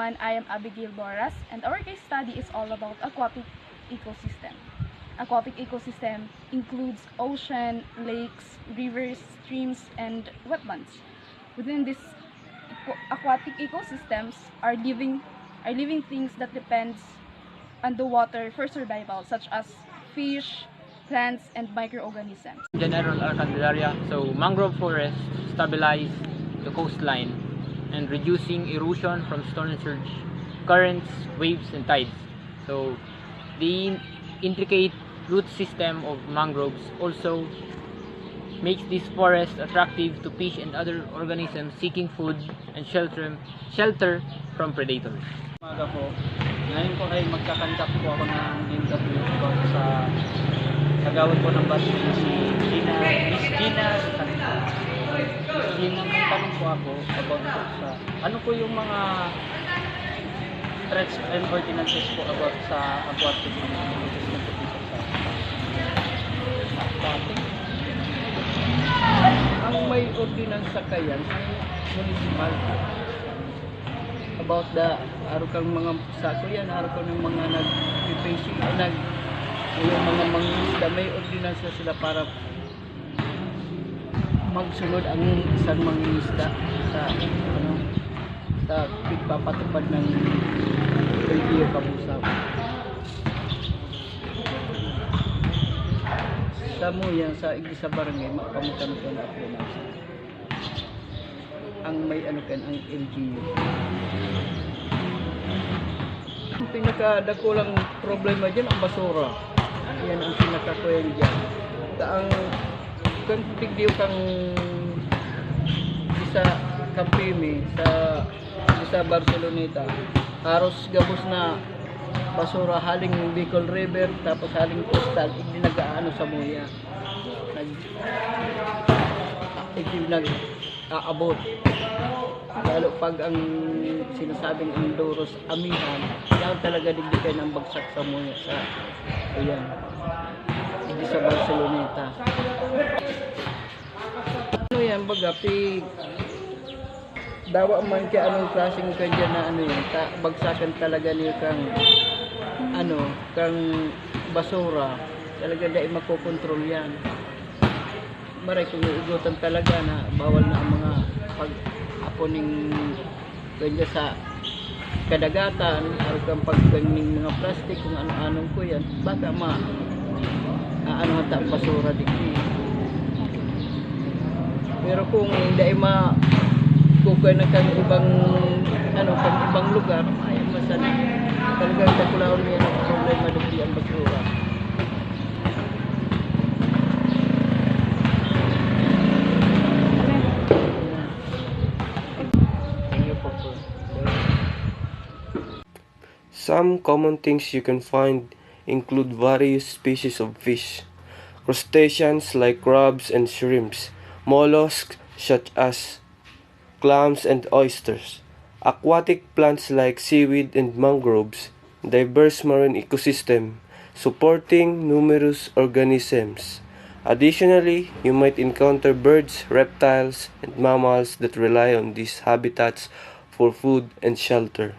everyone, I am Abigail Boras, and our case study is all about aquatic ecosystem. Aquatic ecosystem includes ocean, lakes, rivers, streams, and wetlands. Within these aquatic ecosystems are living things that depends on the water for survival, such as fish, plants, and microorganisms. General Candelaria, so mangrove forests stabilize the coastline and reducing erosion from storm surge, currents, waves, and tides. So the intricate root system of mangroves also makes this forest attractive to fish and other organisms seeking food and shelter from predators. Umaga po. Ngayon po ay magkakandak po ako ng interview po sa kagawad po ng baso na si Miss Gina Santo. Miss Gina, may tanong po ako about po sa ano po yung mga threats and ordinances po about sa aquatic ecosystem po dito sa aquatic. Ang may ordinansa kayan ay municipal about the araw kang mga sako yan, araw kang ng mga nag-fishing, yung mga mangingisda, may ordinansa sila para magsunod ang isang mangingisda sa pagpapatupad ng LGU Kabusaw. Sa mo yan, sa isa barangay, makamutan ko na ordinansa. Ang may ang LGU. Ang pinakadakulang problema dyan ang basura. Yan ang pinakakuyan dyan. Kung pigdiw kang isa Kampimi sa Barceloneta, haros gabos na basura haling Bicol River tapos haling coastal, hindi nag-aano sa muya. Nag-aabot. Lalo pag ang sinasabing Andoros amihan, yan talaga digdigay ng bagsak sa muya sa ayan. Hindi sa Barceloneta. Ano yan baga, dawa man kaya anong klaseng kanya na ano yan, bagsakan talaga niyo kang basura, talaga dahil makokontrol yan. Maray kung iugutan talaga na bawal na ang mga pag-aponing kanya sa kadagatan, araw kang pagganing mga plastic, kung ano-anong ko yan, baka ano hata ang basura dito. Pero kung hindi kukuha na kang ibang lugar, ay masana. Talagang takulaon niya ang problema dito ang basura. Some common things you can find include various species of fish, crustaceans like crabs and shrimps, mollusks such as clams and oysters, aquatic plants like seaweed and mangroves, diverse marine ecosystem supporting numerous organisms. Additionally, you might encounter birds, reptiles, and mammals that rely on these habitats for food and shelter.